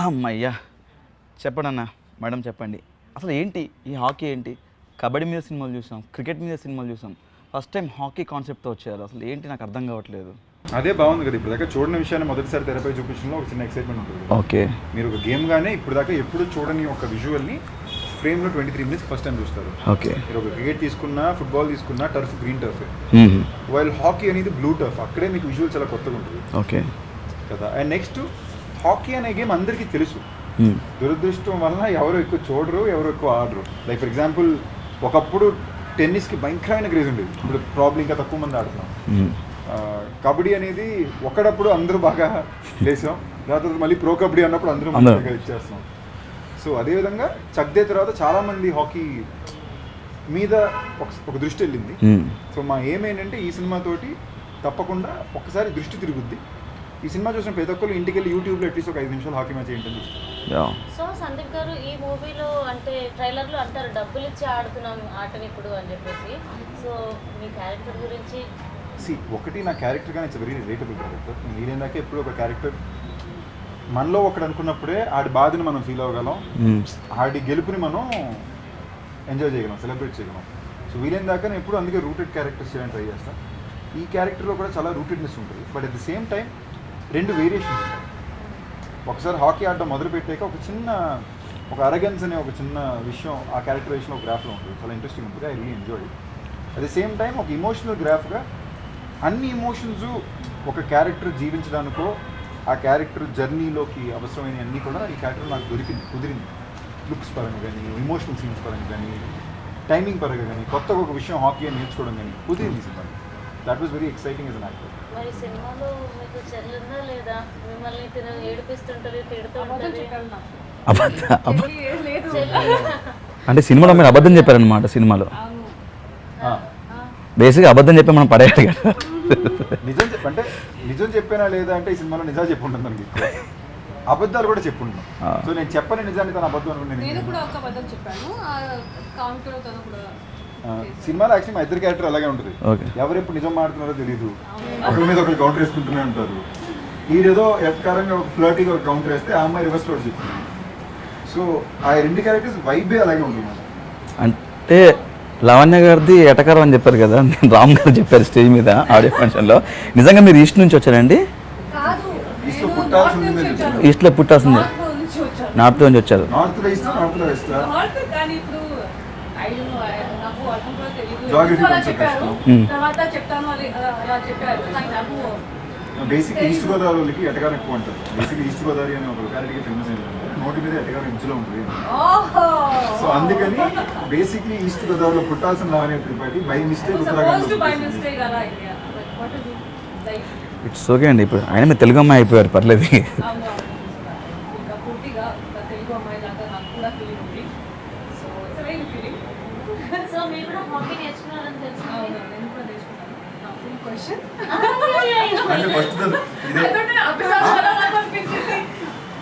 అమ్మయ్యా చెప్పండి అన్న మేడం చెప్పండి అసలు ఏంటి ఈ హాకీ ఏంటి కబడ్డీ మీద సినిమాలు చూసాం క్రికెట్ మీద సినిమాలు చూసాం ఫస్ట్ టైం హాకీ కాన్సెప్ట్తో వచ్చారు అసలు ఏంటి నాకు అర్థం కావట్లేదు అదే బాగుంది కదా ఇప్పుడు దాకా చూడని విషయాన్ని మొదటిసారి తెరపై చూపించడంలో ఒక చిన్న ఎక్సైట్మెంట్ ఉంటుంది. ఓకే మీరు ఒక గేమ్ గానే ఇప్పుడు దాకా ఎప్పుడు చూడని ఒక విజువల్ని ఫ్రేమ్లో 23 minutes ఫస్ట్ టైం చూస్తారు. ఓకే మీరు ఒక క్రికెట్ తీసుకున్నా ఫుట్బాల్ తీసుకున్నా turf green turf, while hockey అనేది బ్లూ టర్ఫ్, అక్కడే మీకు విజువల్ చాలా కొత్తగా ఉంటుంది. ఓకే కదా. అండ్ నెక్స్ట్ హాకీ అనే గేమ్ అందరికీ తెలుసు, దురదృష్టం వలన ఎవరు ఎక్కువ చూడరు, ఎవరు ఎక్కువ ఆడరు. లైక్ ఫర్ ఎగ్జాంపుల్ ఒకప్పుడు టెన్నిస్కి భయంకరమైన క్రేజ్ ఉండేది, ఇప్పుడు ప్రాబ్లం ఇంకా తక్కువ మంది ఆడుతున్నాం. కబడ్డీ అనేది ఒకడప్పుడు అందరూ బాగా లేసాం, తర్వాత మళ్ళీ ప్రో కబడ్డీ అన్నప్పుడు అందరూ బాగా ఇచ్చేస్తున్నాం. సో అదేవిధంగా చక్దే తర్వాత చాలామంది హాకీ మీద ఒక దృష్టి వెళ్ళింది. సో మా ఏమేంటంటే ఈ సినిమాతోటి తప్పకుండా ఒక్కసారి దృష్టి తిరుగుద్ది. ఈ సినిమా చూసిన ప్రతి ఒక్కరు ఇంటికి వెళ్ళి యూట్యూబ్లో అట్లీస్ట్ ఒక 5 నిమిషాలు హాకీ మ్యాచ్ ఏంటని చూస్తారు. సో సందీప్ గారు ఈ మూవీలో అంటే ట్రైలర్లో అంటారు డబ్బులు ఇచ్చి ఆడుతున్నాం ఆటని ఇప్పుడు అని చెప్పేసి, సో మీ క్యారెక్టర్ గురించి ఒకటి నా క్యారెక్టర్ కానీ ఇట్స్ వెరీ రిలేటబుల్ క్యారెక్టర్. మీరేందాక ఎప్పుడు ఒక క్యారెక్టర్ మనలో ఒకటి అనుకున్నప్పుడే ఆడి బాధని మనం ఫీల్ అవ్వగలం, ఆడి గెలుపుని మనం ఎంజాయ్ చేయగలం, సెలబ్రేట్ చేయగలం. సో వీలైన నేను ఎప్పుడు అందుకే రూటెడ్ క్యారెక్టర్స్ చేయడానికి ట్రై చేస్తాను. ఈ క్యారెక్టర్లో కూడా చాలా రూటెడ్నెస్ ఉంటుంది, but at the same time 2 variations ఉంటాయి. ఒకసారి హాకీ ఆడడం మొదలుపెట్టాక ఒక అరగెన్స్ అనే ఒక చిన్న విషయం ఆ క్యారెక్టరైజేషన్ ఒక గ్రాఫ్లో ఉంటుంది, చాలా ఇంట్రెస్టింగ్ ఉంటుంది. I really enjoy. At the same time ఒక ఇమోషనల్ గ్రాఫ్గా అన్ని ఎమోషన్స్ ఒక క్యారెక్టర్ జీవించడానికో ఆ క్యారెక్టర్ జర్నీలోకి అవసరమైన అన్నీ కూడా ఈ క్యారెక్టర్ నాకు కుదిరింది. లుక్స్ పరంగా కానీ, ఇమోషనల్ సీన్స్ పరంగా కానీ, టైమింగ్ పరంగా కానీ, కొత్తగా ఒక విషయం హాకీ అని నేర్చుకోవడం కానీ కుదిరింది cinema. That was very exciting as an actor. మరి సినిమాలో మీకు చెల్లుందా లేదా? మిమ్మల్ని ఏడిపిస్తుంటుంది, తిడుతుంటుంది. అంటే సినిమాలో మీరు అబద్ధం చెప్పారనమాట. సినిమాలో బేసిక్గా అబద్ధం చెప్పి మనం పడేయాలి కదా. నిజం చెప్పానా లేదా అంటే ఈ సినిమాలో నిజాలు చెప్పుంటుంది మనకి, అబద్ధాలు కూడా చెప్పుంటాం. సో నేను చెప్పని నిజాన్ని తన అబద్ధం అనుకుంటే సినిమాలో యాక్చువల్లీ మా ఇద్దరు క్యారెక్టర్ అలాగే ఉంటుంది. ఎవరెప్పుడు నిజం మాడుతున్నారో తెలియదు, ఒకరి మీద ఒకరు కౌంటర్ వేసుకుంటూనే ఉంటారు. ఈడేదో ఎక్కరంగా ఒక ఫ్లర్టీగా ఒక కౌంటర్ వేస్తే ఆ అమ్మాయి రివర్స్ ఫ్లోర్ చెప్తుంది. సో ఆ 2 క్యారెక్టర్స్ వైబే అలాగే ఉంటుంది. అంటే లావణ్య గారిది ఎటకారం అని చెప్పారు కదా, నేను రామ్ గారు చెప్పారు స్టేజ్ మీద ఆడియో ఫంక్షన్లో. నిజంగా మీరు ఈస్ట్ నుంచి వచ్చారండి? ఈస్ట్లో పుట్టాల్సింది, నార్త్ నుంచి వచ్చారు. బేసిక్ ఈస్ట్ గోదావరి వాళ్ళకి ఎటకారం ఎక్కువ ఉంటుంది. బేసిక్ ఈస్ట్ గోదావరి అని ఒక లొకాలిటీకి ఫేమస్ ఏంటంటే నోటి మీద ఎటకారం ఇంచులో ఉంటుంది. సో అందుకని బేసిక్లీ ఈస్ట్ గోదావరిలో పుట్టాల్సిన Lavanya Tripathi by mistake it's okay అండి. ఇప్పుడు ఆయన మీరు తెలుగు అమ్మాయి అయిపోయారు, పర్లేదు.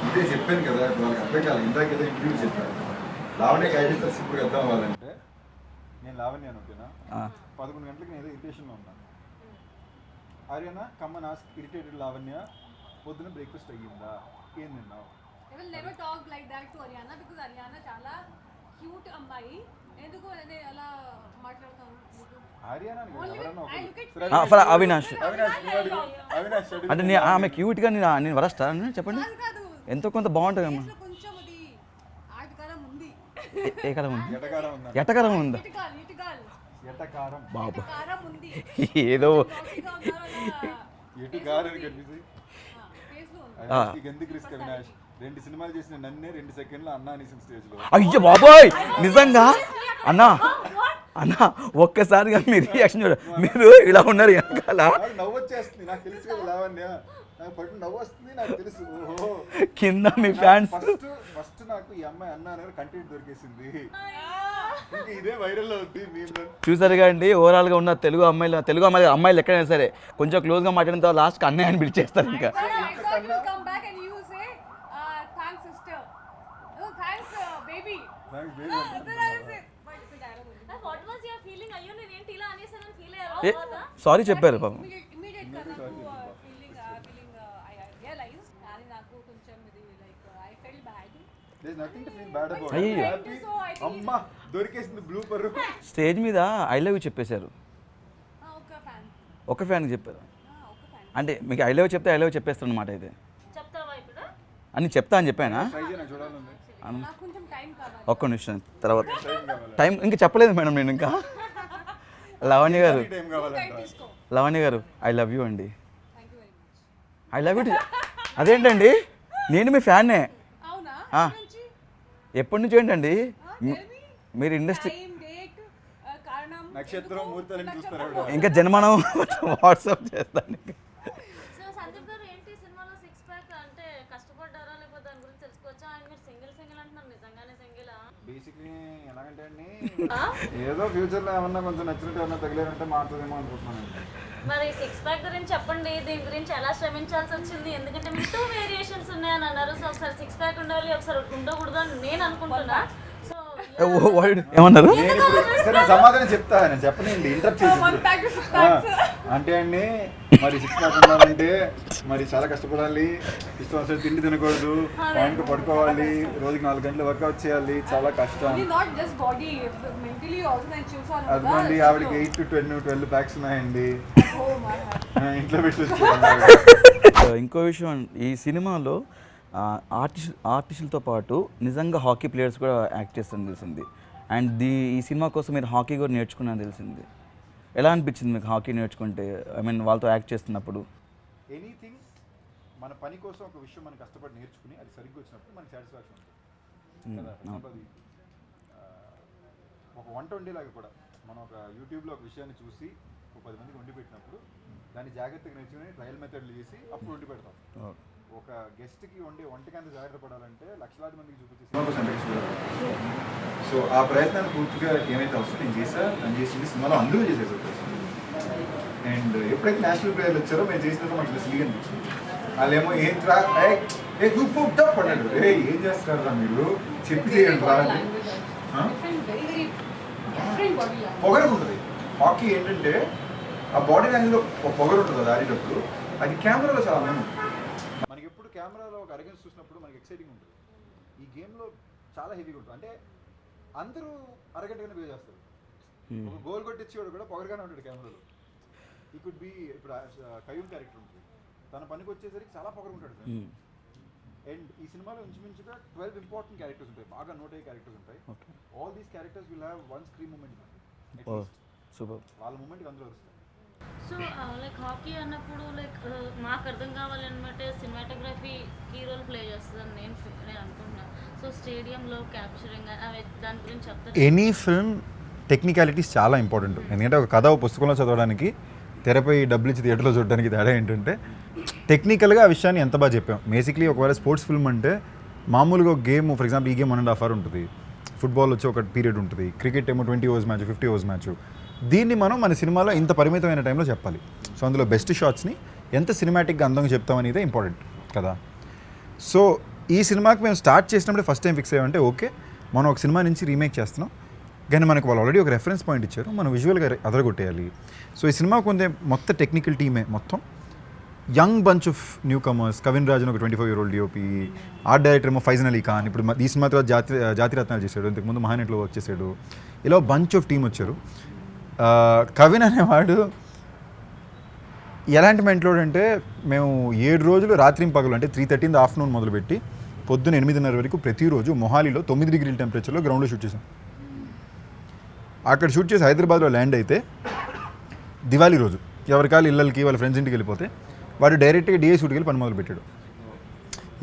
ఇదే చెప్పాను కదా, వాళ్ళకి అర్థం కాదు. ఇందాక ఏదో ఇంటర్వ్యూ చెప్పాను, లావణ్య క్యారెక్టర్స్ ఇప్పుడు అర్థం అవ్వాలంటే నేను లావణ్య ఓకేనా 11 గంటలకు నేను ఏదో ఇరిటేషన్లో ఉన్నాను. ఆర్యనా కమ్మన్ ఆస్క్ ఇరిటేటెడ్ లావణ్య, పొద్దున బ్రేక్ఫాస్ట్ అయ్యిందా, ఏం తిన్నావు? I will never talk like that to Ariana because Ariana చాలా క్యూట్ అమ్మాయి. ఎందుకు అనే అలా మాట్లాడతాను? అవినాష్ అంటే ఆమె క్యూట్గా నేను వరస్తా చెప్పండి, ఎంతో కొంత బాగుంటుంది అమ్మా. ఏ కాలం ఉంది? ఎటకారం ఉందా బాబు? ఏదో అవినాష్ 2 సినిమాలు చేసిన నన్నే 2 సెకండ్లు అన్నా అనేసిన స్టేజ్లో. అయ్యో బాబోయ్, నిజంగా అన్నా అన్నా ఒక్కసారిగా మీ రియాక్షన్ చూడ, మీరు ఇలా ఉన్నారు వెనకాల. నవ్వు వచ్చేస్తుంది నాకు తెలుసు కదా లావణ్య, నాకు పట్టు నవ్వు వస్తుంది నాకు తెలుసు. కింద మీ ఫ్యాన్స్ ఫస్ట్ నాకు ఈ అమ్మాయి అన్న కంటెంట్ దొరికేసింది, ఇదే వైరల్ అవుతుంది. చూసారుగా అండి, ఓవరాల్గా ఉన్న తెలుగు అమ్మాయిలు ఎక్కడైనా సరే కొంచెం క్లోజ్గా మాట్లాడిన తర్వాత లాస్ట్కి అన్నయ్య అని పిలిచేస్తారు. ఇంకా సారీ చెప్పారు పాపం. There's nothing to feel bad about. అయ్యో. Happy. అమ్మా దొరికేసింది బ్లూపర్. స్టేజ్ మీద ఐ లవ్ యూ చెప్పేశారు, ఒక ఫ్యాన్ ఒక ఫ్యాన్కి చెప్పారు. ఒక ఫ్యాన్ అంటే మీకు ఐ లవ్ చెప్తే ఐ లవ్ చెప్పేస్తాను అనమాట అయితే చెప్తావా ఇప్పుడు? అని చెప్తా అని చెప్పానా? ట్రై చేయను చూడాలండి. నాకు కొంచెం టైం కావాలి. ఒక్క నిమిషం తర్వాత టైం ఇంకా చెప్పలేదు మేడం నేను ఇంకా. లవణ్య గారు, టైం కావాలంట. తీసుకో. లవణ్య గారు ఐ లవ్ యూ అండి. Thank you very much. I love you. అదేంటండి నేను మీ ఫ్యాన్నే. అవునా? ఆ. నుంచి ఎప్పటి నుంచి ఏంటండి మీరు ఇండస్ట్రీ టైం డేట్ కారణం నక్షత్రం ముహూర్తాలను చూస్తారు ఆవిడ. ఇంకా జన్మనం వాట్సాప్ చేస్తాను. సో సందీప్ గారు ఏంటి సినిమాలో సిక్స్ ప్యాక్ అంటే కష్టపడ్డారా లేకపోతే దాని గురించి తెలుసుకోవచ్చా? ఆయన మీరు సింగిల్ అంటున్నారు, నిజంగానే సింగిలా? బేసిక్లీ ఎలాగంటే అండి ఏదో ఫ్యూచర్లో ఏమన్నా కొంచెం నచ్చినట్టు ఏమన్నా తగిలేదంటే మారుతుందేమో అనుకుంటున్నాను. మరి సిక్స్ ప్యాక్ గురించి చెప్పండి, దీని గురించి ఎలా శ్రమించాల్సి వచ్చింది? ఎందుకంటే మీకు 2 వేరియేషన్స్ ఉన్నాయని అన్నారు. సో ఒకసారి సిక్స్ ప్యాక్ ఉండాలి, ఒకసారి ఉండకూడదు అని నేను అనుకుంటున్నా. సో ఏమన్నారు? నేను ఇప్పుడు సరే సమాధానం చెప్తా, నేను చెప్పనండి ఇంటరప్ట్ One pack చేసి. to six packs. అంటే అండి మరి 6 ప్యాక్ ఉండాలంటే మరి చాలా కష్టపడాలి, ఇష్టం వస్తే తిండి తినకూడదు, టైంకి పడుకోవాలి, రోజుకి 4 గంటలు వర్కౌట్ చేయాలి, చాలా కష్టం. Only not just body, mentally also నేను చూసాను. అదిగోండి ఆవిడకి 8 to 12 ప్యాక్స్ ఉన్నాయండి. Oh my God. ఇంట్లో పెట్టి ఇంకో విషయం, ఈ సినిమాలో ఆర్టిస్టులతో పాటు నిజంగా హాకీ ప్లేయర్స్ కూడా యాక్ట్ చేస్తారని తెలిసింది. అండ్ ఈ సినిమా కోసం మీరు హాకీ కూడా నేర్చుకున్నారని తెలిసింది. ఎలా అనిపించింది మీకు హాకీ నేర్చుకుంటే? ఐ మీన్ వాళ్ళతో యాక్ట్ చేస్తున్నప్పుడు. ఎనీథింగ్ మన పని కోసం ఒక విషయం మనం కష్టపడి నేర్చుకుని అది సరిగ్గా వచ్చినప్పుడు మనకి సాటిస్ఫాక్షన్ ఉంటుంది కదా. For example, అది ఒక వంట వండేలాగా కూడా మనం ఒక యూట్యూబ్లో ఒక విషయాన్ని చూసి ఒక 10 మందికి వండి పెట్టినప్పుడు దాన్ని జాగ్రత్తగా నేర్చుకుని ట్రయల్ మెథడ్లు చేసి అప్పుడు వండి పెడతాం. ఒక గెస్ట్కి వంటకి అంత జాగ్రత్త పడాలంటే లక్షలాది మందికి చూపించి సో ఆ ప్రయత్నాన్ని పూర్తిగా ఏమైతే అవసరం నేను చేసింది సినిమాలో అందరూ చేసేసారు. అండ్ ఎప్పుడైతే నేషనల్ ప్లేయర్లు వచ్చారో మేము చేసినప్పుడు మాకు సిలిగా అనిపించింది. వాళ్ళేమో ఏం రా పడ్డాడు, ఏం చేస్తారా మీరు చెప్పి చేయండి రా అని. Very, very different body language. పొగరు ఉంటుంది హాకీ. ఏంటంటే ఆ బాడీ లాంగ్వేజ్లో ఒక పొగరు ఉంటుంది అది ఆడేటప్పుడు, అది కెమెరాలో చాలా మేము మనకి ఎప్పుడు కెమెరాలో ఒక అరగెన్స్ చూసినప్పుడు మనకి ఎక్సైటింగ్ ఉంటుంది. ఈ గేమ్లో చాలా హెవీగా ఉంటుంది. అంటే అందరూ అరగంటగానే బిహేవ్ చేస్తారు. ఒక గోల్ కొట్టించేవాడు కూడా పొగరుగానే ఉంటాడు కెమెరాలో. ఈ కుడ్ బి ఇప్పుడు కయూమ్ క్యారెక్టర్ ఉంటుంది, తన పనికి వచ్చేసరికి చాలా పొగరు ఉంటాడు. అండ్ ఈ సినిమాలో ఇంచుమించుగా 12 ఇంపార్టెంట్ క్యారెక్టర్స్ ఉంటాయి, బాగా నోట్ అయ్యే క్యారెక్టర్స్ ఉంటాయి. All these characters will have one screen moment. Super. వాళ్ళ మూమెంట్కి అందులో వస్తుంది. సో లైక్ హాకీ అన్నప్పుడు లైక్ మాకు అర్థం కావాలన్నమాట సినిమాటోగ్రఫీ కీ రోల్ ప్లే చేస్తుందని నేను అనుకుంటున్నాను. సో స్టేడియంలో క్యాప్చరింగ్ అవి దాని గురించి చెప్తాను. ఎనీ ఫిల్మ్ టెక్నికాలిటీస్ చాలా ఇంపార్టెంట్. ఎందుకంటే ఒక కథ పుస్తకంలో చదవడానికి తెరపై డబ్బులు ఇచ్చి థియేటర్లో చూడడానికి తేడా ఏంటంటే టెక్నికల్గా ఆ విషయాన్ని ఎంత బాగా చెప్పాం. బేసిక్లీ ఒకవేళ స్పోర్ట్స్ ఫిల్మ్ అంటే మామూలుగా ఒక గేమ్, ఫర్ ఎగ్జాంపుల్ ఈ గేమ్ 1.5 hours ఉంటుంది, ఫుట్బాల్ వచ్చి ఒక పీరియడ్ ఉంటుంది, క్రికెట్ ఏమో 20 overs మ్యాచ్, 50 overs మ్యాచ్. దీన్ని మనం మన సినిమాలో ఇంత పరిమితమైన టైంలో చెప్పాలి. సో అందులో బెస్ట్ షాట్స్ని ఎంత సినిమాటిక్గా అందంగా చెప్తామనేదే ఇంపార్టెంట్ కదా. సో ఈ సినిమాకి మేము స్టార్ట్ చేసినప్పుడు ఫస్ట్ టైం ఫిక్స్ అయ్యామంటే ఓకే మనం ఒక సినిమా నుంచి రీమేక్ చేస్తున్నాం, కానీ మనకు వాళ్ళు ఆల్రెడీ ఒక రెఫరెన్స్ పాయింట్ ఇచ్చారు, మనం విజువల్గా అదరగొట్టేయాలి. సో ఈ సినిమా కొంచెం మొత్తం టెక్నికల్ టీమే, మొత్తం young bunch of new comers. Kavin Rajan ఒక 25-year-old డిఓపి, ఆర్ట్ డైరెక్టర్ ఏమో ఫైజన్ అలీ ఖాన్, ఇప్పుడు ఈ సినిమా తర్వాత జాతిరత్నాలు చేశాడు, ఇంతకుముందు మహానటిలో వర్క్ చేశాడు. ఇలా బంచ్ ఆఫ్ టీం వచ్చారు. కవిన్ అనేవాడు ఎలాంటి మెంట్లోడ్ అంటే మేము 7 రోజులు రాత్రి పగలు అంటే 3:30 in the afternoon మొదలుపెట్టి పొద్దున్న 8:30 వరకు ప్రతిరోజు మొహాలీలో 9 degrees టెంపరేచర్లో గ్రౌండ్లో షూట్ చేసాం. అక్కడ షూట్ చేసి హైదరాబాద్లో ల్యాండ్ అయితే దివాళీ రోజు ఎవరికాలు ఇళ్ళకి వాళ్ళ ఫ్రెండ్స్ ఇంటికి వెళ్ళిపోతే వాడు డైరెక్ట్గా డిఏ షూట్కి వెళ్ళి పని మొదలు పెట్టాడు.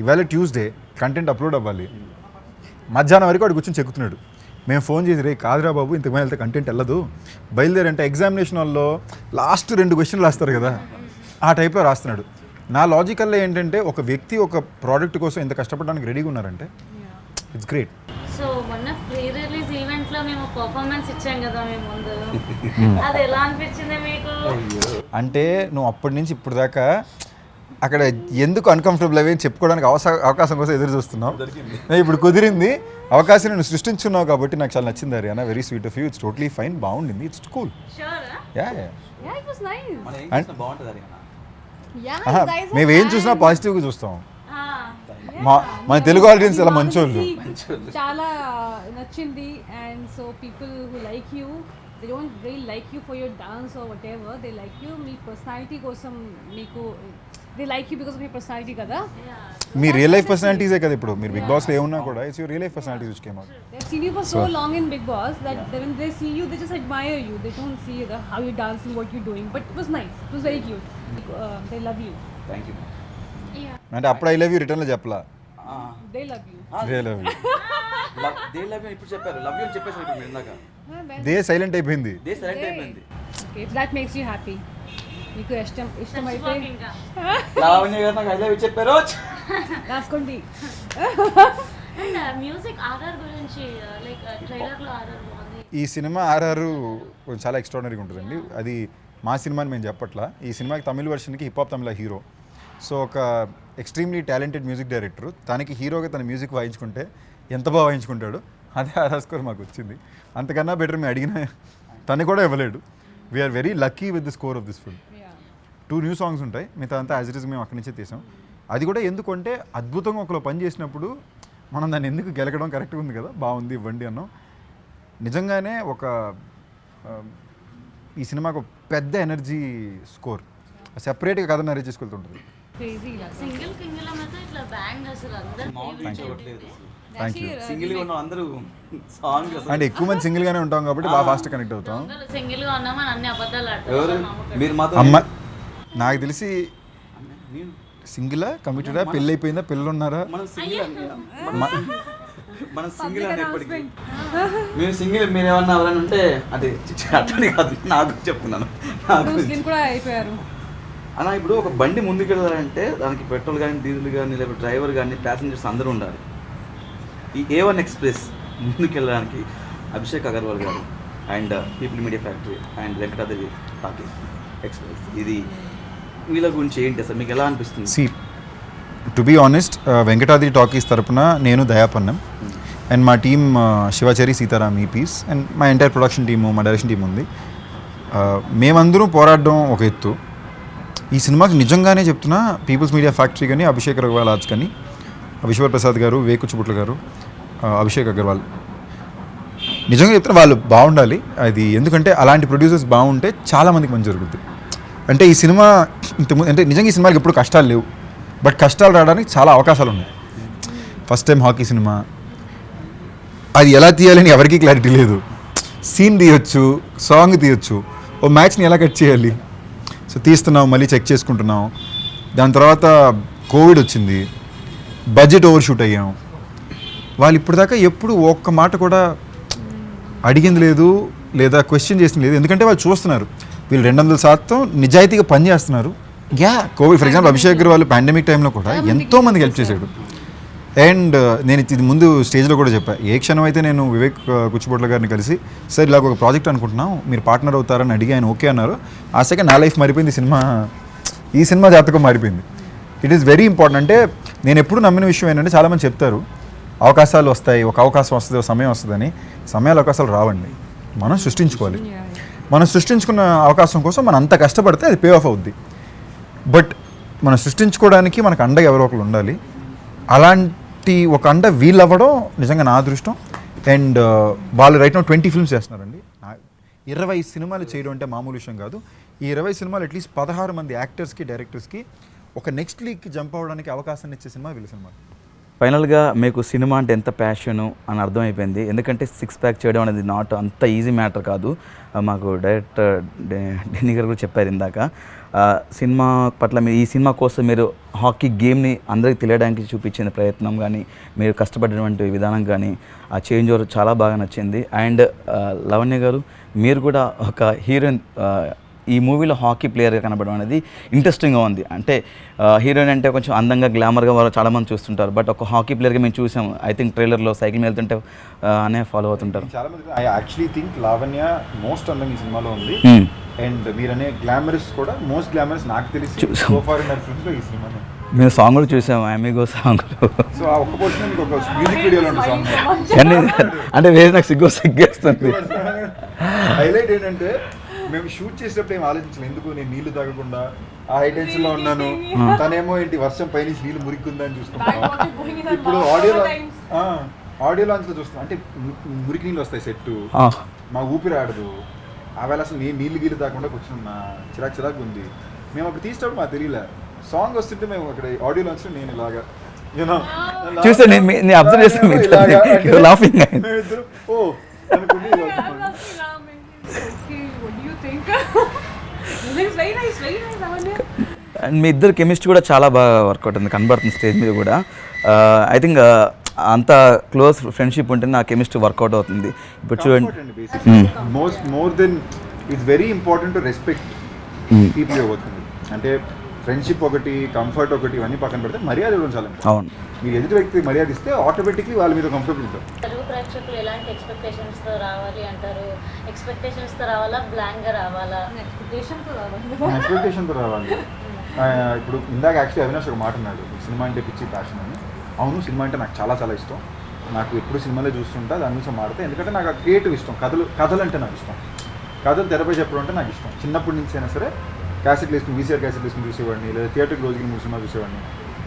ఇవాళ ట్యూస్డే కంటెంట్ అప్లోడ్ అవ్వాలి, మధ్యాహ్నం వరకు వాడు కూర్చొని చెక్కుతున్నాడు. మేము ఫోన్ చేసి రే కాదురా బాబు ఇంతకుమంది వెళ్తే కంటెంట్ వెళ్ళదు, బయలుదేరంటే ఎగ్జామినేషన్ హాల్లో లాస్ట్ 2 questions రాస్తారు కదా ఆ టైప్లో రాస్తున్నాడు. నా లాజికల్లో ఏంటంటే ఒక వ్యక్తి ఒక ప్రోడక్ట్ కోసం ఎంత కష్టపడడానికి రెడీగా ఉన్నారంటే ఇట్స్ గ్రేట్. సో మొన్న ప్రీ రిలీజ్ ఈవెంట్లో మేము పర్ఫార్మెన్స్ ఇచ్చాం కదా మేము ముందు, అది ఎలా అనిపించింది మీకు? అంటే నువ్వు అప్పటి నుంచి ఇప్పుడు దాకా అక్కడ ఎందుకు అన్కంఫర్టబుల్ అవి చెప్పుకోవడానికి అవకాశం కోసం ఎదురు చూస్తున్నావు. ఇప్పుడు కుదిరింది, అవకాశం నేను సృష్టించున్నావు కాబట్టి నాకు చాలా నచ్చింది. Ariana very sweet of you, it's totally fine, బాగుండింది, it's cool. Yeah, it was nice. బాగుంటుంది. Yeah, guys. మేము ఏం చూసినా పాజిటివ్గా చూస్తాం. మన తెలుగు ఆడియన్స్ చాలా మంచోళ్ళు. చాలా నచ్చింది. And so people who like you, they don't real like you for your dance or what ever, they like you me personality కోసం. మీకు they like you because of me personality కదా. మీ రియల్ లైఫ్ పర్సనాలిటీసే కదా ఇప్పుడు మీరు big బాస్లో ఏమున్నా కూడా it's your real life personalities which came out. They've seen you for so long in Big Boss that when they see you, they just admire you. They don't see how you dance and what you're doing. But it was nice. It was very cute. They love you. Thank you. అంటే అప్పుడు I love you రిటర్న్లో చెప్పలా, They love you. They love you. They love you ఇప్పుడు చెప్పారు, love you అని చెప్పేసి మీరు ఇందాక. దే సైలెంట్ అయిపోయింది. దే సైలెంట్ అయిపోయింది. Okay, if that makes you happy. మీకు ఇష్టమైతే ఇంకా లావణ్య గారు నాకు ఐ లవ్ యూ చెప్పారు. రాసుకోండి. అండ్ మ్యూజిక్ ఆర్ఆర్ గురించి లైక్ ట్రైలర్లో ఆర్ఆర్ బాగుంది. ఈ సినిమా ఆర్ఆర్ చాలా ఎక్స్ట్రాడినరీగా ఉంటుందండి. అది మా సినిమా అని మేము చెప్పట్లా. ఈ సినిమాకి తమిళ వర్షన్కి హిప్ హాప్ తమిళ హీరో. సో ఒక ఎక్స్ట్రీమ్లీ టాలెంటెడ్ మ్యూజిక్ డైరెక్టర్ తనకి హీరోగా తన మ్యూజిక్ వాయించుకుంటే ఎంత బాగా వాయించుకుంటాడు, అదే ఆర్ఆర్ స్కోర్ మాకు వచ్చింది. అంతకన్నా బెటర్ మేము అడిగిన తను కూడా ఇవ్వలేడు. We're very lucky with the score of this film. 2 new songs ఉంటాయి, మిగతా అంతా యాజ్ ఇట్ ఈస్ మేము అక్కడి నుంచే తీసాం. అది కూడా ఎందుకంటే అద్భుతంగా ఒకలో పని చేసినప్పుడు మనం దాన్ని ఎందుకు గెలకడం కరెక్ట్గా ఉంది కదా, బాగుంది ఇవ్వండి అన్నాం. నిజంగానే ఒక ఈ సినిమాకు పెద్ద ఎనర్జీ స్కోర్, సెపరేట్గా కథ నరేట్ చేసుకెళ్తుంటుంది. Crazy. సింగిల్ కింగిల్ అయితే ఇట్లా బ్యాంగ్ అసలు అందరూ థ్యాంక్ యూ. సింగిల్ గా ఉన్న అందరూ సాంగ్ అంటే ఎక్కువ మంది సింగిల్గానే ఉంటాం కాబట్టి బాగా ఫాస్ట్ కనెక్ట్ అవుతాం. సింగిల్ గా ఉన్నామని అన్ని అబద్ధాలు ఎవరు ఆడుతున్నారు. మీరు మాతో అమ్మ నాకు తెలిసి సింగిలా కమిటెడా, పెళ్ళి అయిపోయిందా, పిల్లలు ఉన్నారా? మనం సింగిల్ మనం సింగిల్ అని ఎప్పటికీ మేము సింగిల్. మీరు ఏమన్నా ఎవరైనా ఉంటే అదే అట్లని కాదు, నాకు చెప్తున్నాను. ముస్లిం కూడా అయిపోయారు అలా ఇప్పుడు ఒక బండి ముందుకు వెళ్ళాలంటే దానికి పెట్రోల్ కానీ డీజిల్ కానీ లేకపోతే డ్రైవర్ కానీ ప్యాసింజర్స్ అందరూ ఉండాలి. ఈ A1 ఎక్స్ప్రెస్ ముందుకు వెళ్ళడానికి Abhishek Agarwal garu and People Media Factory and Venkatadri Talkies Express, ఇది వీళ్ళ గురించి ఏంటి అసలు మీకు ఎలా అనిపిస్తుంది? See to be honest, Venkatadri Talkies తరపున నేను దయాపన్నం అండ్ మా టీమ్ శివాచారి సీతారాం ఈపీస్ అండ్ మా ఎంటైర్ ప్రొడక్షన్ టీము, మా డైరెక్షన్ టీం ఉంది. మేమందరం పోరాడడం ఒక ఎత్తు. ఈ సినిమాకి నిజంగానే చెప్తున్నా, పీపుల్స్ మీడియా ఫ్యాక్టరీ కానీ, అభిషేక్ అగర్వాల్ ఆర్ట్స్ కానీ, విశ్వర్ ప్రసాద్ గారు, వేకుచుబుట్ల గారు, అభిషేక్ అగర్వాల్, నిజంగా చెప్తున్నా వాళ్ళు బాగుండాలి. అది ఎందుకంటే అలాంటి ప్రొడ్యూసర్స్ బాగుంటే చాలామందికి మంచి జరుగుతుంది. అంటే ఈ సినిమా అంటే నిజంగా ఈ సినిమాకి ఎప్పుడు కష్టాలు లేవు, బట్ కష్టాలు రావడానికి చాలా అవకాశాలు ఉన్నాయి. ఫస్ట్ టైం హాకీ సినిమా, అది ఎలా తీయాలని ఎవరికీ క్లారిటీ లేదు. సీన్ తీయొచ్చు, సాంగ్ తీయొచ్చు, ఓ మ్యాచ్ని ఎలా కట్ చేయాలి, సో తీస్తున్నాం, మళ్ళీ చెక్ చేసుకుంటున్నాం. దాని తర్వాత కోవిడ్ వచ్చింది, బడ్జెట్ ఓవర్ షూట్ అయ్యాం. వాళ్ళు ఇప్పటిదాకా ఎప్పుడు ఒక్క మాట కూడా అడిగింది లేదు, లేదా క్వశ్చన్ చేసింది లేదు. ఎందుకంటే వాళ్ళు చూస్తున్నారు వీళ్ళు 200% నిజాయితీగా పనిచేస్తున్నారు. Covid for example Abhishek Agarwal pandemic టైంలో కూడా ఎంతోమందికి హెల్ప్ చేశాడు. అండ్ నేను ఇది ముందు స్టేజ్లో కూడా చెప్పాను, ఏ క్షణం అయితే నేను వివేక్ కుచ్చిబొట్ల గారిని కలిసి సార్ ఇలాగ ఒక ప్రాజెక్ట్ అనుకుంటున్నాం, మీరు పార్ట్నర్ అవుతారని అడిగి ఆయన ఓకే అన్నారు. ఆ సెకండ్ నా లైఫ్ మారిపోయింది, ఈ సినిమా జాతకం మారిపోయింది. It is very important. అంటే నేను ఎప్పుడు నమ్మిన విషయం ఏంటంటే, చాలామంది చెప్తారు అవకాశాలు వస్తాయి, ఒక అవకాశం వస్తుంది, ఒక సమయం వస్తుందని. సమయాలు అవకాశాలు రావండి, మనం సృష్టించుకోవాలి. మనం సృష్టించుకున్న అవకాశం కోసం మనం అంత కష్టపడితే అది పే ఆఫ్ అవుద్ది. బట్ మనం సృష్టించుకోవడానికి మనకు అండగా ఎవరో ఒకరు ఉండాలి. అలాంటి ఒక అండ వీళ్ళు అవ్వడం నిజంగా నా అదృష్టం. అండ్ వాళ్ళు రైట్ నౌ 20 ఫిల్మ్స్ చేస్తున్నారండి. 20 సినిమాలు చేయడం అంటే మామూలు విషయం కాదు. ఈ 20 సినిమాలు అట్లీస్ట్ 16 మంది యాక్టర్స్కి, డైరెక్టర్స్కి ఒక నెక్స్ట్ లీగ్కి జంప్ అవ్వడానికి అవకాశాన్ని ఇచ్చే సినిమా వీళ్ళ సినిమా. ఫైనల్గా మీకు సినిమా అంటే ఎంత ప్యాషను అని అర్థమైపోయింది. ఎందుకంటే 6 ప్యాక్ చేయడం అనేది నాట్ అంత ఈజీ మ్యాటర్ కాదు. మాకు డైరెక్టర్ డెన్నీ గారు కూడా చెప్పారు ఇందాక. సినిమా పట్ల మీరు ఈ సినిమా కోసం మీరు హాకీ గేమ్ని అందరికీ తెలియడానికి చూపించిన ప్రయత్నం కానీ, మీరు కష్టపడినటువంటి విధానం కానీ, ఆ చేంజ్ ఓవర్ చాలా బాగా నచ్చింది. అండ్ లవణ్య గారు, మీరు కూడా ఒక హీరోయిన్ ఈ మూవీలో హాకీ ప్లేయర్గా కనబడడం అనేది ఇంట్రెస్టింగ్గా ఉంది. అంటే హీరోయిన్ అంటే కొంచెం అందంగా, గ్లామర్గా వాళ్ళు చాలామంది చూస్తుంటారు. బట్ ఒక హాకీ ప్లేయర్గా మేము చూసాం. ఐ థింక్ ట్రైలర్లో సైకిల్ మీద వెళ్తుంటే అనే ఫాలో అవుతుంటారు. చాలామంది I actually think Lavanya most అందంగా ఈ సినిమాలో ఉంది. అండ్ మీరనే గ్లామరస్ కూడా మోస్ట్ గ్లామరస్ నాకు తెలిసి సో ఫార్ ఇన్ ఫిల్మ్స్లో ఈ సినిమా. మేము సాంగ్ కూడా చూసాం, అమిగో సాంగ్. సో ఆ ఒక్క పోర్షన్ ఒక మ్యూజిక్ వీడియోలో ఉంటుంది సాంగ్. అంటే వేరే నాకు సిగ్గేస్తుంది. హైలైట్ ఏంటంటే మేము షూట్ చేసేటప్పుడు ఏం ఆలోచించలేదు, ఎందుకు నేను నీళ్లు తాగకుండా ఆ హై టెన్షన్ లో ఉన్నాను, తనేమో ఏంటి వర్షం పైనుంచి నీళ్ళు మురికిందని చూసుకుంటాను. Bad water going in her ఇప్పుడు mouth audio all the times. Audio launch లో చూస్తాం అంటే మురికి నీళ్ళు వస్తాయి సెట్, మా ఊపిరి ఆడదు. అవేళ అసలు నేను నీళ్ళు గీళ్ళు తాకుండా కూర్చున్నా, చిరాకు ఉంది. మేము అప్పుడు తీసేటప్పుడు మాకు తెలియలే, సాంగ్ వస్తుంటే మేము అక్కడ ఆడియో లాంచ్ లో నేను ఇలాగా చూస్తే నేను అబ్జర్వ్ చేస్తాను లాఫింగ్ మేమిద్దరు ఓ అనుకుని I'm laughing now, okay, what do you think? It's very nice, Lavanya. And మీ ఇద్దరు కెమిస్ట్రీ కూడా చాలా బాగా వర్కౌట్ ఉంది, కనబడుతుంది స్టేజ్ మీద కూడా. ఐ థింక్ అంత క్లోజ్ ఫ్రెండ్షిప్ ఉంటేనే ఆ కెమిస్ట్రీ వర్కౌట్ అవుతుంది. ఇప్పుడు చూడండి more than it's very important to respect people you're working with. అంటే ఫ్రెండ్షిప్ ఒకటి, కంఫర్ట్ ఒకటి, ఇవన్నీ పక్కన పెడితే మర్యాద ఇవ్వడం చాలా important. అవును, మీరు ఎదుటి వ్యక్తికి మర్యాద ఇస్తే ఆటోమేటిక్లీ వాళ్ళ మీద కంఫర్టబుల్ ఉంటారు. తెలుగు ప్రేక్షకులు ఎలాంటి ఎక్స్పెక్టేషన్స్తో రావాలి అంటారు? ఎక్స్పెక్టేషన్స్తో రావాలా, బ్లాంక్గా రావాలా? ఎక్స్పెక్టేషన్తో రావాలి. ఇప్పుడు ఇందాక యాక్చువల్లీ అవినాష్ ఒక మాట అన్నాడు, సినిమా అంటే పిచ్చి ప్యాషన్ అని. అవును, సినిమా అంటే నాకు చాలా చాలా ఇష్టం. నాకు ఎప్పుడు సినిమాలో చూస్తుంటా, దాని గురించి మాడితే, ఎందుకంటే నాకు ఆ క్రియేటివ్ ఇష్టం. కథలు అంటే నాకు ఇష్టం. కథలు తెరపై చెప్పడం అంటే నాకు ఇష్టం. చిన్నప్పటి నుంచి అయినా సరే క్యాసెట్ వేసుకుని, వీసీఆర్ క్యాసెట్ వేసుకుని చూసేవాడిని, లేదా థియేటర్కి రోజుకి 3 సినిమా చూసేవాడిని.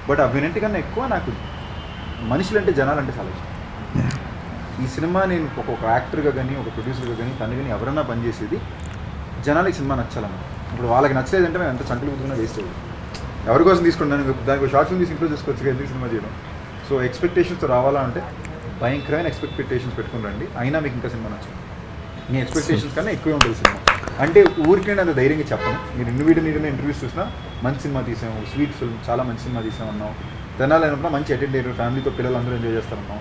బట్ అవినెంటికన్నా ఎక్కువ నాకు మనుషులంటే, జనాలంటే చాలా ఇష్టం. ఈ సినిమా నేను ఒక యాక్టర్గా కానీ, ఒక ప్రొడ్యూసర్గా కానీ, తను కానీ ఎవరన్నా పనిచేసేది జనాలకి సినిమా నచ్చాలన్న. ఇప్పుడు వాళ్ళకి నచ్చలేదంటే మేము ఎంత చంకలు కుదురున్నా వేస్ట్ అవ్వదు. ఎవరి కోసం తీసుకుంటాను, దానికి షార్ట్ ఫిల్మ్ తీసి ఇంట్లో తీసుకోవచ్చు, ఎందుకు సినిమా చేయడం. సో ఎక్స్పెక్టేషన్స్తో రావాలా అంటే భయంకరమైన ఎక్స్పెక్టేషన్స్ పెట్టుకుని రండి, అయినా మీకు ఇంకా సినిమా నచ్చదు. మీ ఎక్స్పెక్టేషన్స్ కన్నా ఎక్కువే ఉంటుంది సినిమా. అంటే ఊరికే అంత ధైర్యంగా చెప్పను. మీరు ఇండివిజువల్ ఇంటర్వ్యూస్ చూసినా మంచి సినిమా తీసాము, స్వీట్ ఫిల్మ్, చాలా మంచి సినిమా తీసామన్నాం, తెనాలి అయినప్పుడు మంచి అటెండ్ అయ్యారు, ఫ్యామిలీతో పిల్లలందరూ ఎంజాయ్ చేస్తారన్నాం.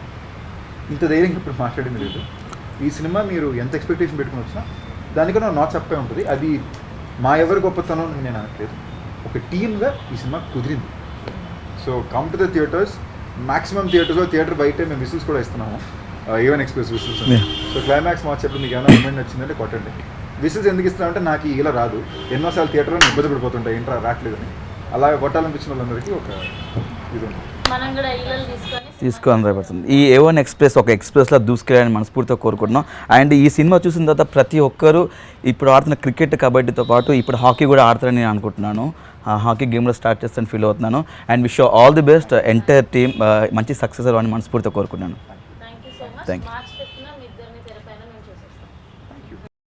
ఇంత ధైర్యంగా ఇప్పుడు మాట్లాడింది లేదు. ఈ సినిమా మీరు ఎంత ఎక్స్పెక్టేషన్ పెట్టుకుని వచ్చినా దానికన్నా నా చెప్పే ఉంటుంది. అది మా ఎవరి గొప్పతనం నేను అనట్లేదు, ఒక టీమ్గా ఈ సినిమా కుదిరింది. So come to the theatres. Maximum థియేటర్స్లో, థియేటర్ బయటే మేము విసిల్స్ కూడా ఇస్తున్నాము, even express whistles. So climax మార్చేప్పుడు మీకు ఏమైనా మూమెంట్ వచ్చిందంటే కొట్టండి. విసిల్స్ ఎందుకు ఇస్తున్నామంటే నాకు ఇలా రాదు, ఎన్నోసార్లు థియేటర్లో ఇబ్బంది పడిపోతుంటాయి, ఏంట్రా రావట్లేదని. అలాగే కొట్టాలనిపించిన వాళ్ళందరికీ ఒక ఇది ఉంది. మనం కూడా ఇళ్ళలు తీసుకొని రేపడుతుంది. ఈ A1 ఎక్స్ప్రెస్ ఒక ఎక్స్ప్రెస్లో దూసుకెళ్ళాలని మనస్ఫూర్తిగా కోరుకుంటున్నాం. అండ్ ఈ సినిమా చూసిన తర్వాత ప్రతి ఒక్కరూ ఇప్పుడు ఆడుతున్న క్రికెట్, కబడ్డీతో పాటు ఇప్పుడు హాకీ కూడా ఆడతారని నేను అనుకుంటున్నాను. హాకీ గేమ్లో స్టార్ట్ చేస్తాను ఫీల్ అవుతున్నాను. And wish all the best, entire team మంచి సక్సెస్ అవ్వాలని మనస్ఫూర్తిగా కోరుకుంటున్నాను. Thank you so much. Thank you. March 5